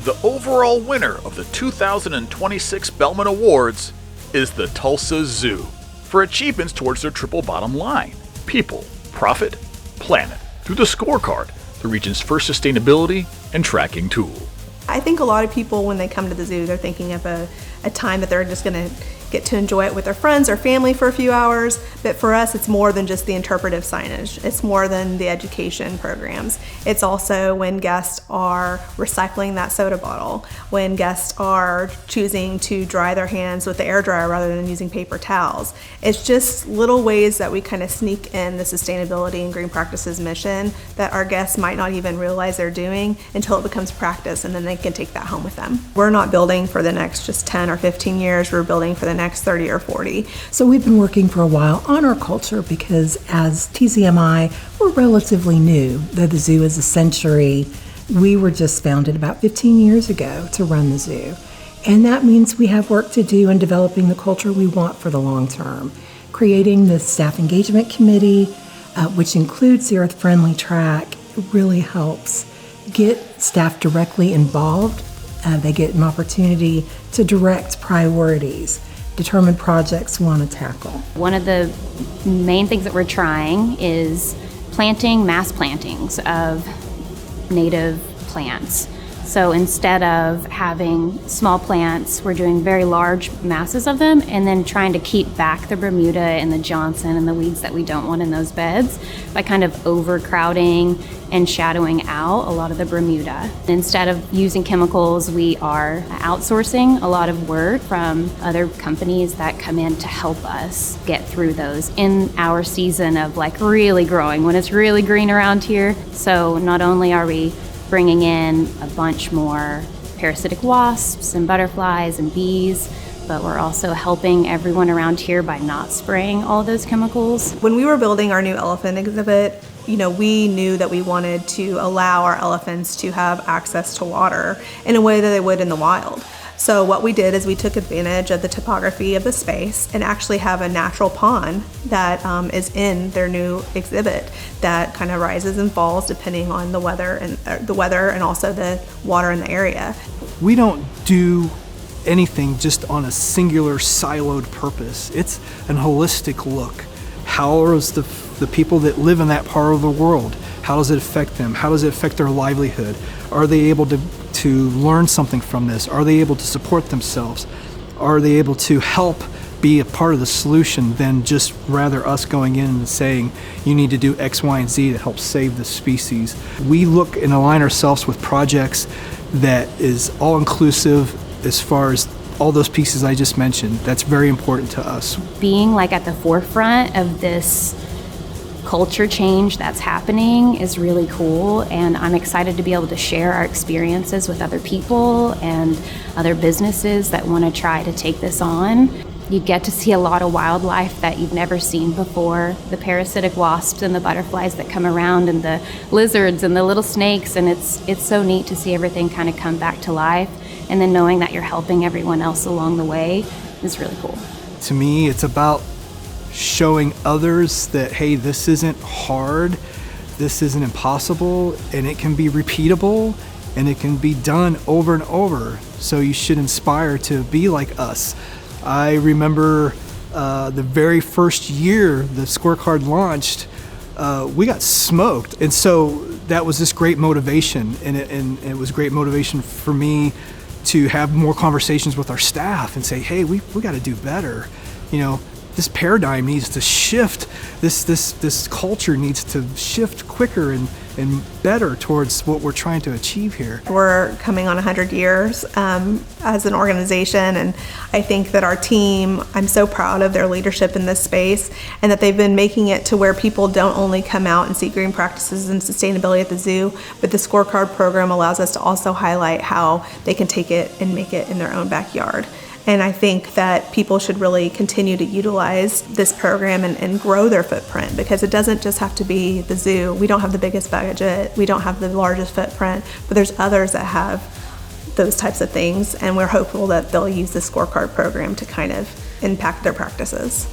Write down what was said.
The overall winner of the 2026 Bellmon Awards is the Tulsa Zoo for achievements towards their triple bottom line: people, profit, planet, through the scorecard, the region's first sustainability and tracking tool. I think a lot of people, when they come to the zoo, they're thinking of a time that they're just going to get to enjoy it with their friends or family for a few hours. But for us, it's more than just the interpretive signage. It's more than the education programs. It's also when guests are recycling that soda bottle, when guests are choosing to dry their hands with the air dryer rather than using paper towels. It's just little ways that we kind of sneak in the sustainability and green practices mission that our guests might not even realize they're doing until it becomes practice, and then they can take that home with them. We're not building for the next just 10 or 15 years, we're building for the next 30 or 40. So we've been working for a while on our culture because as TZMI, we're relatively new. Though the zoo is a century, we were just founded about 15 years ago to run the zoo. And that means we have work to do in developing the culture we want for the long term. Creating the staff engagement committee, which includes the earth-friendly track, really helps get staff directly involved. They get an opportunity to direct priorities, determine projects we want to tackle. One of the main things that we're trying is planting mass plantings of native plants. So instead of having small plants, we're doing very large masses of them and then trying to keep back the Bermuda and the Johnson and the weeds that we don't want in those beds by kind of overcrowding and shadowing out a lot of the Bermuda. Instead of using chemicals, we are outsourcing a lot of work from other companies that come in to help us get through those in our season of like really growing, when it's really green around here. So not only are we bringing in a bunch more parasitic wasps and butterflies and bees, but we're also helping everyone around here by not spraying all those chemicals. When we were building our new elephant exhibit, we knew that we wanted to allow our elephants to have access to water in a way that they would in the wild. So what we did is we took advantage of the topography of the space and actually have a natural pond that is in their new exhibit that kind of rises and falls depending on the weather and also the water in the area. We don't do anything just on a singular siloed purpose. It's an holistic look. How is the people that live in that part of the world, how does it affect them? How does it affect their livelihood? Are they able to learn something from this? Are they able to support themselves? Are they able to help be a part of the solution than just rather us going in and saying, you need to do X, Y, and Z to help save the species? We look and align ourselves with projects that is all-inclusive as far as all those pieces I just mentioned. That's very important to us. Being like at the forefront of this culture change that's happening is really cool, and I'm excited to be able to share our experiences with other people and other businesses that want to try to take this on. You get to see a lot of wildlife that you've never seen before, the parasitic wasps and the butterflies that come around and the lizards and the little snakes, and it's so neat to see everything kind of come back to life, and then knowing that you're helping everyone else along the way is really cool. To me, it's about showing others that, hey, this isn't hard, this isn't impossible, and it can be repeatable, and it can be done over and over. So you should inspire to be like us. I remember the very first year the scorecard launched, we got smoked. And so that was this great motivation, and it was great motivation for me to have more conversations with our staff and say, hey, we got to do better. This paradigm needs to shift. This culture needs to shift quicker and better towards what we're trying to achieve here. We're coming on 100 years as an organization, and I think that our team, I'm so proud of their leadership in this space, and that they've been making it to where people don't only come out and see green practices and sustainability at the zoo, but the scorecard program allows us to also highlight how they can take it and make it in their own backyard. And I think that people should really continue to utilize this program and grow their footprint, because it doesn't just have to be the zoo. We don't have the biggest budget, we don't have the largest footprint, but there's others that have those types of things, and we're hopeful that they'll use the scorecard program to kind of impact their practices.